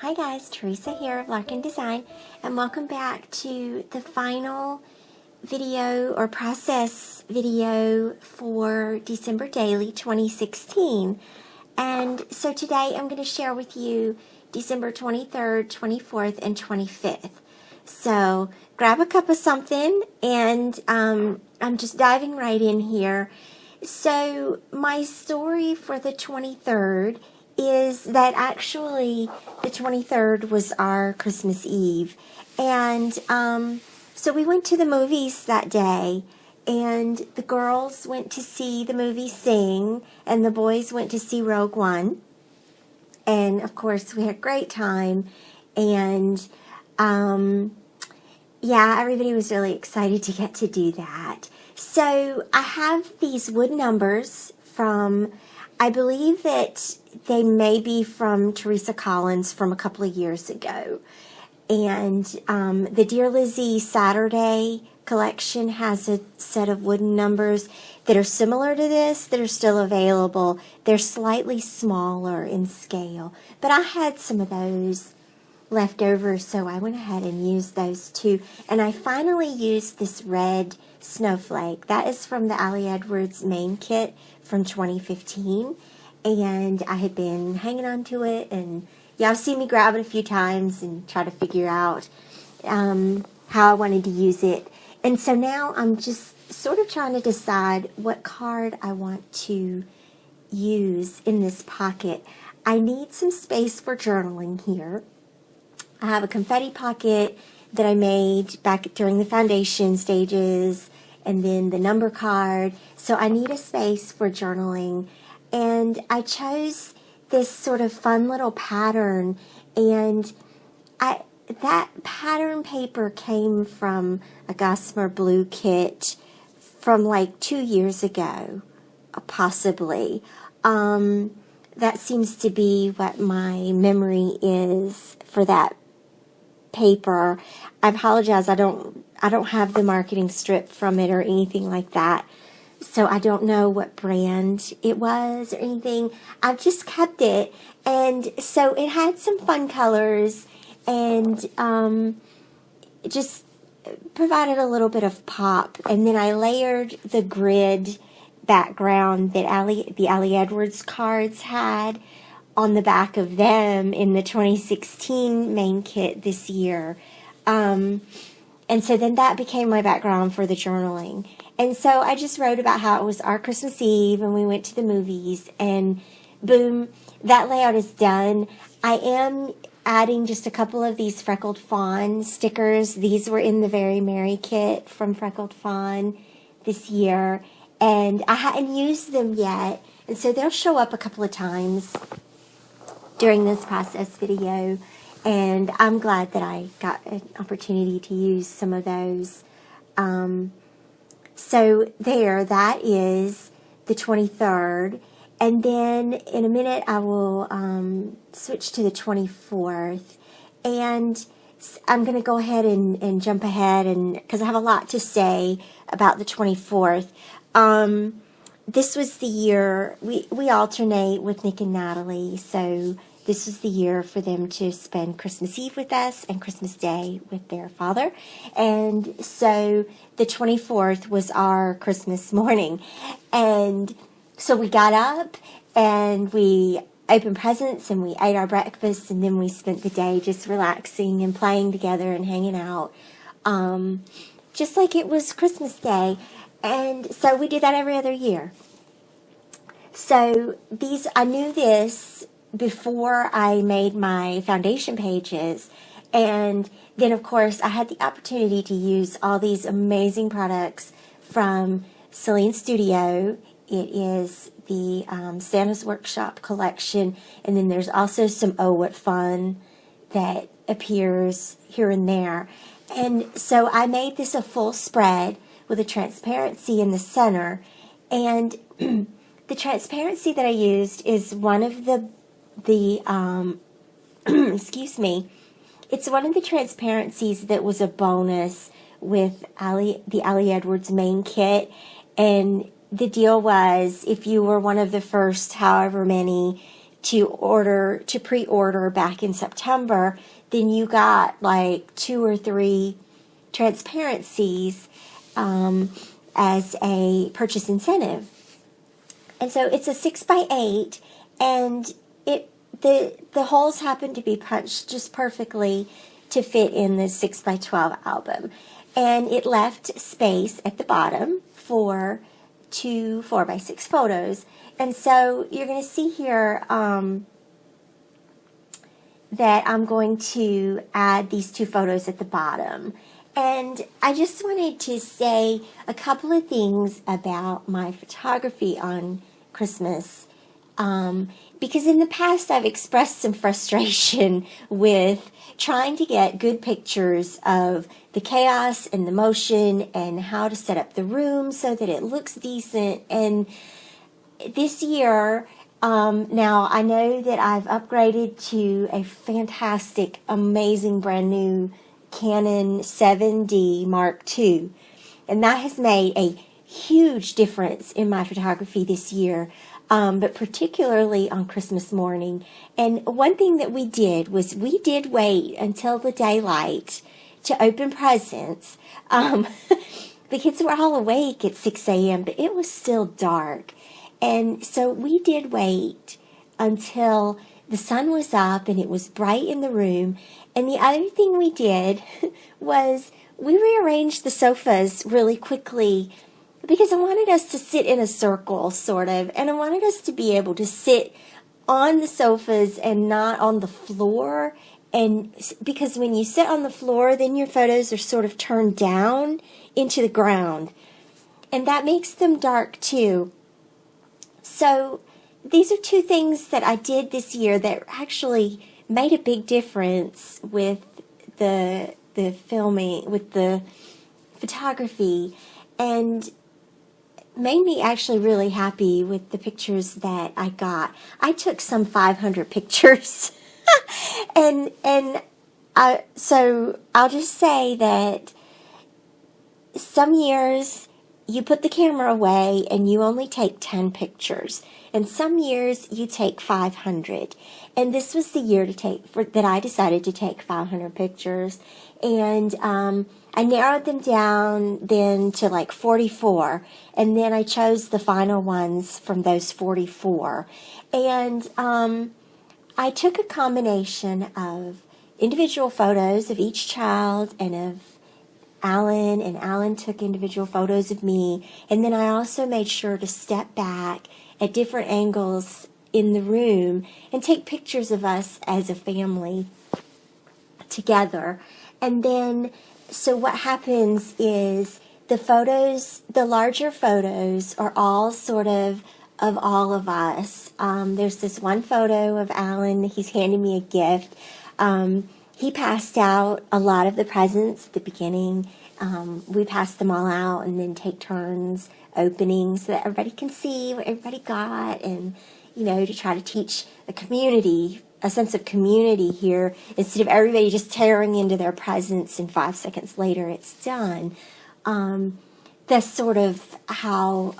Hi guys, Theresa here of Larkin Design, and welcome back to the final video or process video for December Daily 2016. And so today I'm going to share with you December 23rd, 24th, and 25th. So grab a cup of something, and I'm just diving right in here. So my story for the 23rd is that actually the 23rd was our Christmas Eve. And so we went to the movies that day, and the girls went to see the movie Sing, and the boys went to see Rogue One. And of course we had a great time, and yeah, everybody was really excited to get to do that. So I have these wood numbers from, I believe that they may be from Theresa Collins from a couple of years ago. And the Dear Lizzie Saturday collection has a set of wooden numbers that are similar to this that are still available. They're slightly smaller in scale, but I had some of those left over, so I went ahead and used those too. And I finally used this red snowflake. That is from the Ali Edwards main kit from 2015, and I had been hanging on to it, and y'all see me grab it a few times and try to figure out how I wanted to use it. And so now I'm just sort of trying to decide what card I want to use in this pocket. I need some space for journaling here. I have a confetti pocket that I made back during the foundation stages, and then the number card. So I need a space for journaling. And I chose this sort of fun little pattern, and that pattern paper came from a Gossamer Blue kit from like 2 years ago, possibly. That seems to be what my memory is for that paper. I apologize, I don't have the marketing strip from it or anything like that, so I don't know what brand it was or anything. I've just kept it, and so it had some fun colors, and it just provided a little bit of pop. And then I layered the grid background that the Ali Edwards cards had on the back of them in the 2016 main kit this year. And so then that became my background for the journaling. And so I just wrote about how it was our Christmas Eve and we went to the movies, and boom, that layout is done. I am adding just a couple of these Freckled Fawn stickers. These were in the Very Merry kit from Freckled Fawn this year, and I hadn't used them yet, and so they'll show up a couple of times during this process video, and I'm glad that I got an opportunity to use some of those. So there, that is the 23rd, and then in a minute I will switch to the 24th, and I'm going to go ahead and jump ahead, and because I have a lot to say about the 24th. This was the year, we alternate with Nick and Natalie, so this was the year for them to spend Christmas Eve with us and Christmas Day with their father. And so the 24th was our Christmas morning. And so we got up and we opened presents and we ate our breakfast, and then we spent the day just relaxing and playing together and hanging out, just like it was Christmas Day. And so we do that every other year. So I knew this before I made my foundation pages, and then of course I had the opportunity to use all these amazing products from Celine Studio. It is the Santa's Workshop collection, and then there's also some Oh What Fun that appears here and there. And so I made this a full spread with a transparency in the center, and the transparency that I used is one of the excuse me, it's one of the transparencies that was a bonus with the Ali Edwards main kit. And the deal was, if you were one of the first however many to pre-order back in September, then you got like 2 or 3 transparencies as a purchase incentive. And so it's a 6x8, and the holes happen to be punched just perfectly to fit in the 6x12 album. And it left space at the bottom for 2 4x6 photos. And so you're going to see here that I'm going to add these 2 photos at the bottom. And I just wanted to say a couple of things about my photography on Christmas. Because in the past I've expressed some frustration with trying to get good pictures of the chaos and the motion and how to set up the room so that it looks decent. And this year, now I know that I've upgraded to a fantastic, amazing, brand new Canon 7D Mark II. And that has made a huge difference in my photography this year. But particularly on Christmas morning. And one thing that we did was we did wait until the daylight to open presents. The kids were all awake at 6 a.m., but it was still dark. And so we did wait until the sun was up and it was bright in the room. And the other thing we did was we rearranged the sofas really quickly, because I wanted us to sit in a circle, sort of, and I wanted us to be able to sit on the sofas and not on the floor. And because when you sit on the floor, then your photos are sort of turned down into the ground, and that makes them dark too. So these are 2 things that I did this year that actually made a big difference with the filming, with the photography, and made me actually really happy with the pictures that I got. I took some 500 pictures. So I'll just say that some years you put the camera away and you only take 10 pictures. And some years you take 500. And this was the year that I decided to take 500 pictures. And I narrowed them down then to like 44, and then I chose the final ones from those 44. And I took a combination of individual photos of each child and of Alan, and Alan took individual photos of me. And then I also made sure to step back at different angles in the room and take pictures of us as a family together. And then, so what happens is the larger photos are all sort of all of us. There's this one photo of Alan. He's handing me a gift. He passed out a lot of the presents at the beginning. We passed them all out and then take turns opening so that everybody can see what everybody got, and, to try to teach a sense of community here, instead of everybody just tearing into their presents and 5 seconds later it's done. That's sort of how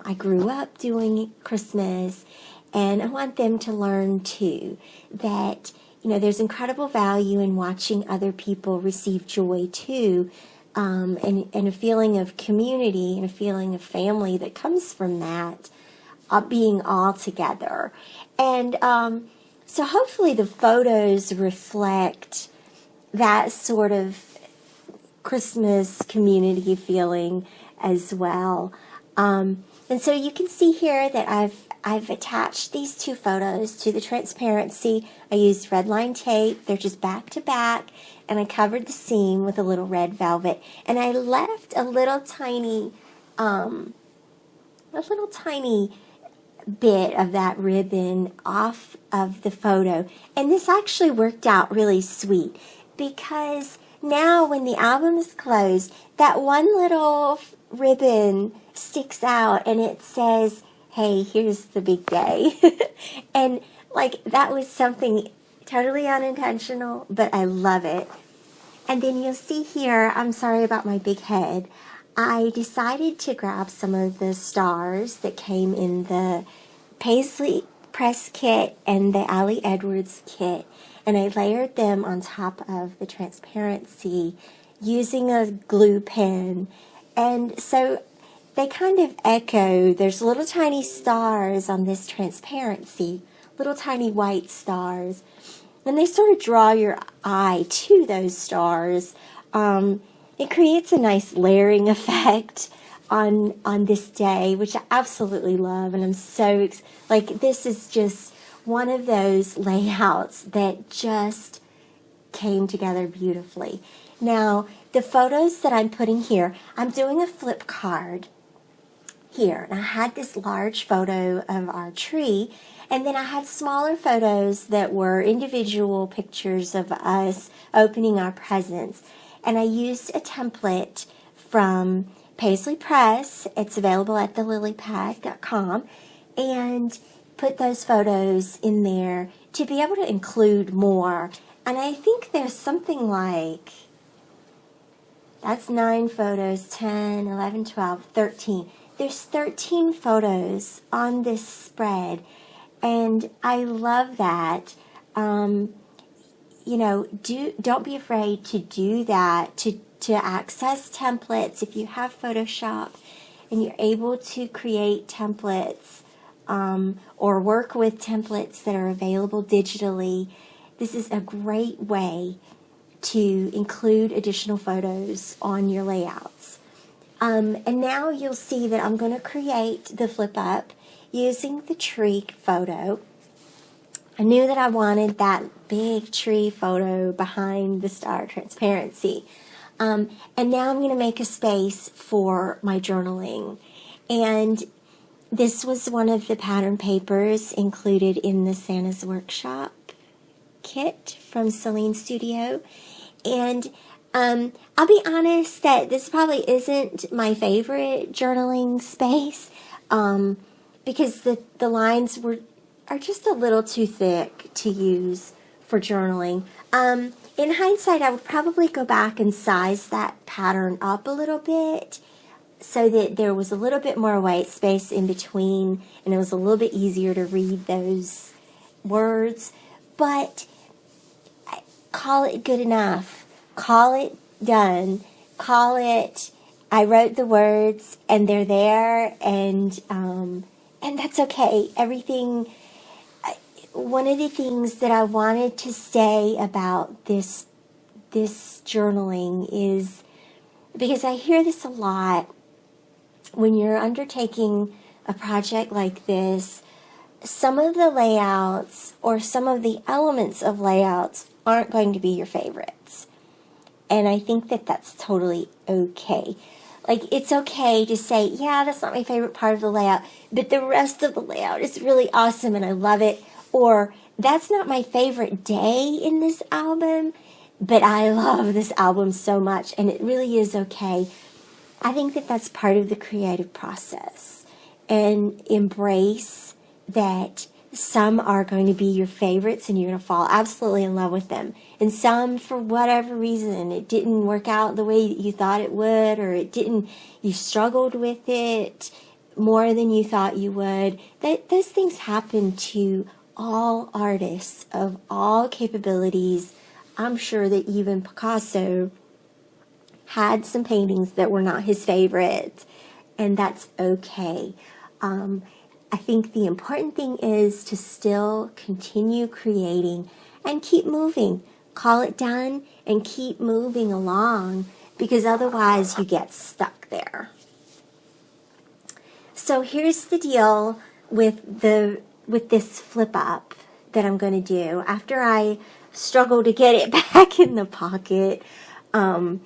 I grew up doing Christmas, and I want them to learn too that there's incredible value in watching other people receive joy too, and a feeling of community and a feeling of family that comes from that, being all together. And so hopefully the photos reflect that sort of Christmas community feeling as well. And so you can see here that I've attached these 2 photos to the transparency. I used red line tape. They're just back to back, and I covered the seam with a little red velvet. And I left a little tiny bit of that ribbon off of the photo. And this actually worked out really sweet, because now when the album is closed, that one little ribbon sticks out and it says, "Hey, here's the big day." And that was something totally unintentional, but I love it. And then you'll see here, I'm sorry about my big head, I decided to grab some of the stars that came in the paisley press kit and the Ali Edwards kit, and I layered them on top of the transparency using a glue pen. And so they kind of echo. There's little tiny stars on this transparency, little tiny white stars, and they sort of draw your eye to those stars. It creates a nice layering effect on this day, which I absolutely love, and I'm so this is just one of those layouts that just came together beautifully. Now, the photos that I'm putting here, I'm doing a flip card here, and I had this large photo of our tree, and then I had smaller photos that were individual pictures of us opening our presents, and I used a template from Paisley Press. It's available at thelilypad.com, and put those photos in there to be able to include more. And I think there's something like, that's 9 photos, 10, 11, 12, 13. There's 13 photos on this spread, and I love that. Don't be afraid to do that, to access templates. If you have Photoshop and you're able to create templates or work with templates that are available digitally, this is a great way to include additional photos on your layouts. And now you'll see that I'm going to create the flip up using the tree photo. I knew that I wanted that big tree photo behind the star transparency. And now I'm going to make a space for my journaling. And this was one of the pattern papers included in the Santa's Workshop kit from Celine Studio. And I'll be honest that this probably isn't my favorite journaling space because the lines are just a little too thick to use for journaling. In hindsight, I would probably go back and size that pattern up a little bit so that there was a little bit more white space in between and it was a little bit easier to read those words. But call it good enough. Call it done. Call it, I wrote the words and they're there, and that's okay. Everything. One of the things that I wanted to say about this journaling is, because I hear this a lot, when you're undertaking a project like this, some of the layouts or some of the elements of layouts aren't going to be your favorites. And I think that that's totally okay. It's okay to say, yeah, that's not my favorite part of the layout, but the rest of the layout is really awesome and I love it. Or, that's not my favorite day in this album, but I love this album so much, and it really is okay. I think that that's part of the creative process. And embrace that some are going to be your favorites and you're going to fall absolutely in love with them. And some, for whatever reason, it didn't work out the way that you thought it would, or you struggled with it more than you thought you would. Those things happen to all artists of all capabilities. I'm sure that even Picasso had some paintings that were not his favorite, and that's okay. I think the important thing is to still continue creating and keep moving. Call it done and keep moving along, because otherwise you get stuck there. So here's the deal with this flip up that I'm going to do. After I struggle to get it back in the pocket, I'm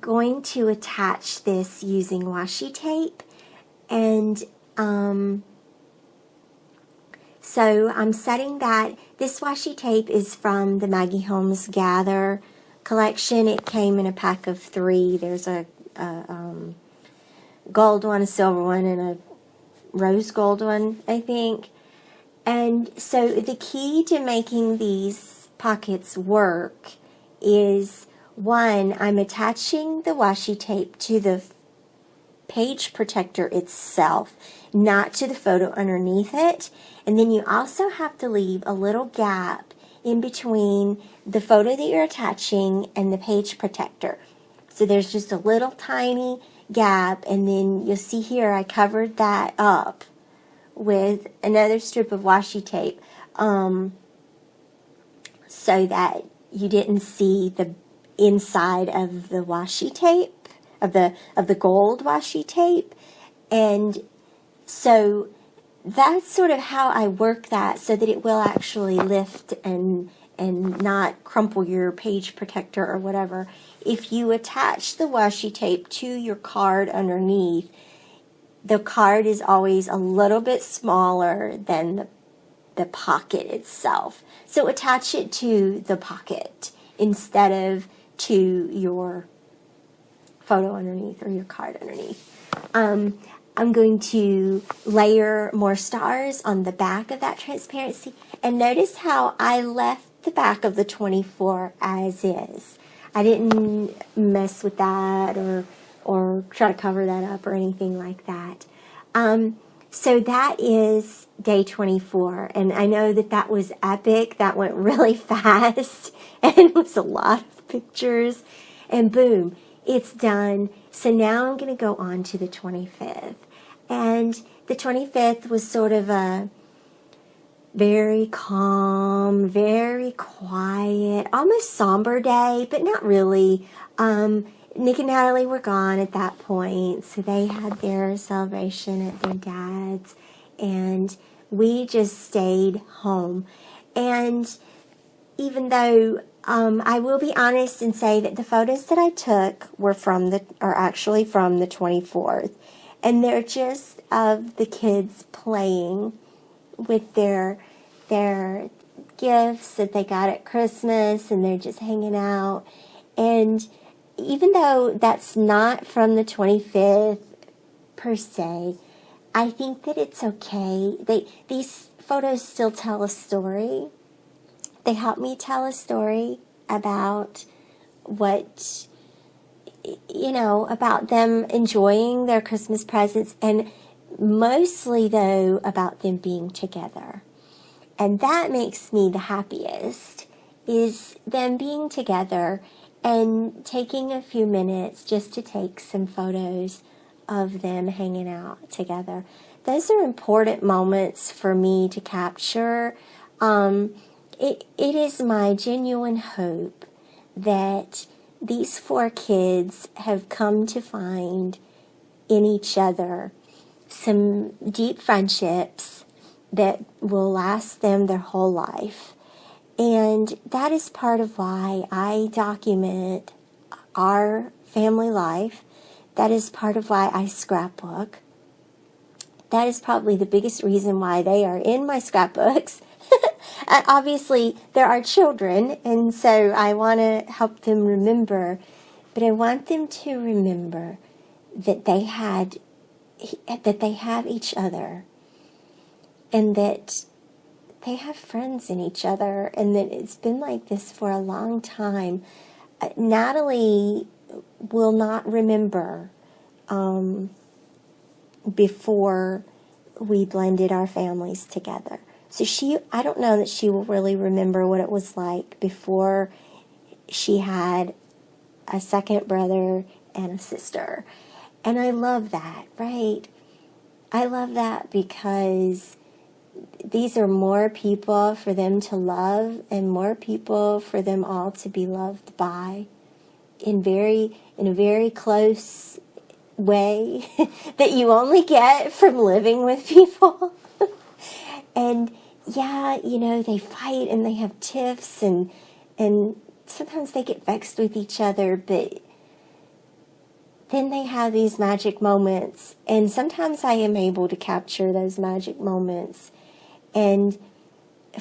going to attach this using washi tape. And so I'm setting that. This washi tape is from the Maggie Holmes Gather collection. It came in a pack of 3. There's a gold one, a silver one, and a rose gold one, I think. And so the key to making these pockets work is, one, I'm attaching the washi tape to the page protector itself. not to the photo underneath it. And then you also have to leave a little gap in between the photo that you're attaching and the page protector. So there's just a little tiny gap, and then you'll see here I covered that up with another strip of washi tape so that you didn't see the inside of the washi tape, of the gold washi tape. And so that's sort of how I work that, so that it will actually lift and not crumple your page protector or whatever. If you attach the washi tape to your card underneath, the card is always a little bit smaller than the pocket itself. So attach it to the pocket instead of to your photo underneath or your card underneath. I'm going to layer more stars on the back of that transparency. And notice how I left the back of the 24 as is. I didn't mess with that or try to cover that up or anything like that. So that is day 24. And I know that was epic. That went really fast and was a lot of pictures. And boom, it's done. So now I'm going to go on to the 25th. And the 25th was sort of a very calm, very quiet, almost somber day, but not really. Nick and Natalie were gone at that point, so they had their celebration at their dad's, and we just stayed home. And even though I will be honest and say that the photos that I took are actually from the 24th, and they're just of the kids playing with their gifts that they got at Christmas, and they're just hanging out. And even though that's not from the 25th per se, I think that it's okay. These photos still tell a story. They help me tell a story about about them enjoying their Christmas presents, and mostly, though, about them being together. And that makes me the happiest, is them being together and taking a few minutes just to take some photos of them hanging out together. Those are important moments for me to capture. It is my genuine hope that these 4 kids have come to find in each other some deep friendships that will last them their whole life. And that is part of why I document our family life. That is part of why I scrapbook. That is probably the biggest reason why they are in my scrapbooks. Obviously, there are children, and so I want to help them remember, but I want them to remember that they have each other, and that they have friends in each other, and that it's been like this for a long time. Natalie will not remember before we blended our families together. So I don't know that she will really remember what it was like before she had a second brother and a sister. And I love that, right? I love that because these are more people for them to love, and more people for them all to be loved by in a very close way that you only get from living with people. And yeah, they fight and they have tiffs, and sometimes they get vexed with each other, but then they have these magic moments, and sometimes I am able to capture those magic moments. And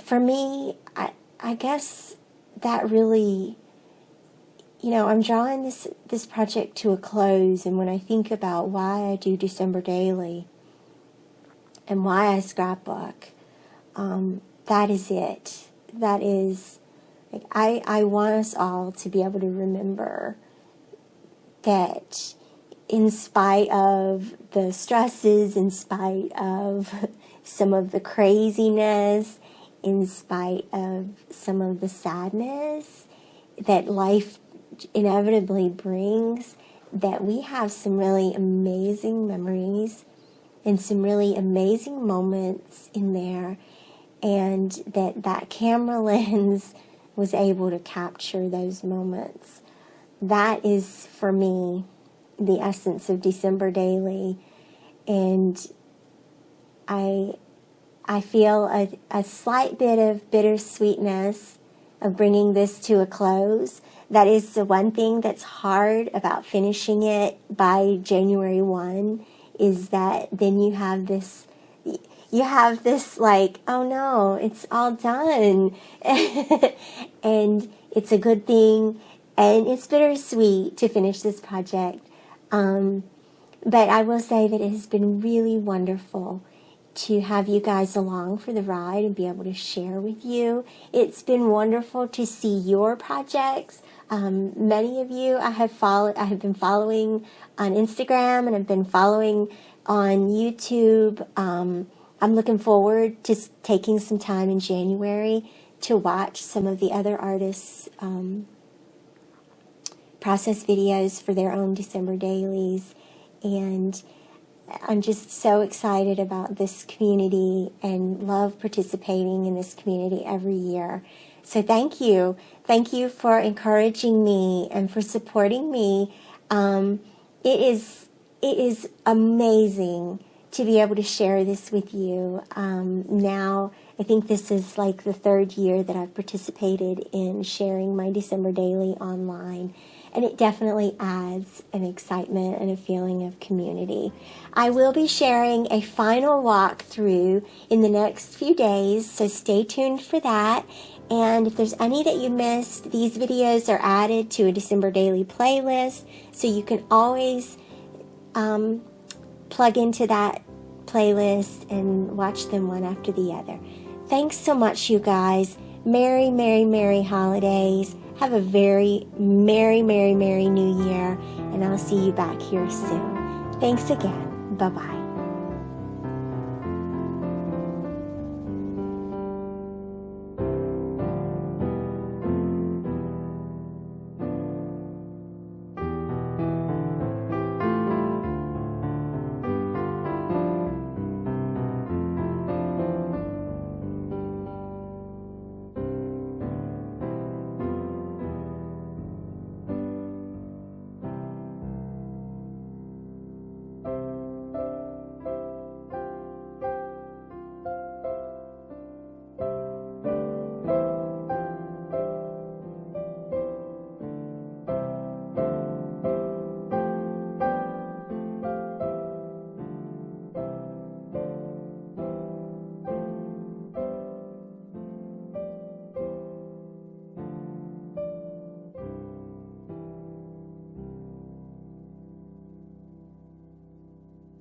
for me, I guess that really, I'm drawing this project to a close, and when I think about why I do December Daily and why I scrapbook, that is it. That is, I want us all to be able to remember that in spite of the stresses, in spite of some of the craziness, in spite of some of the sadness that life inevitably brings, that we have some really amazing memories and some really amazing moments in there, and that camera lens was able to capture those moments. That is, for me, the essence of December Daily. And I feel a slight bit of bittersweetness of bringing this to a close. That is the one thing that's hard about finishing it by January 1, is that then you have this like, oh no, it's all done. And it's a good thing, and it's bittersweet to finish this project. But I will say that it has been really wonderful to have you guys along for the ride and be able to share with you. It's been wonderful to see your projects. Many of you I have been following on Instagram, and I've been following on YouTube. I'm looking forward to taking some time in January to watch some of the other artists' process videos for their own December dailies. And I'm just so excited about this community and love participating in this community every year. So thank you. Thank you for encouraging me and for supporting me. It is amazing to be able to share this with you. Now, I think this is like the third year that I've participated in sharing my December Daily online. And it definitely adds an excitement and a feeling of community. I will be sharing a final walkthrough in the next few days, so stay tuned for that. And if there's any that you missed, these videos are added to a December Daily playlist, so you can always plug into that playlist and watch them one after the other. Thanks so much, you guys. Merry, merry, merry holidays. Have a very merry, merry, merry new year, and I'll see you back here soon. Thanks again. Bye-bye.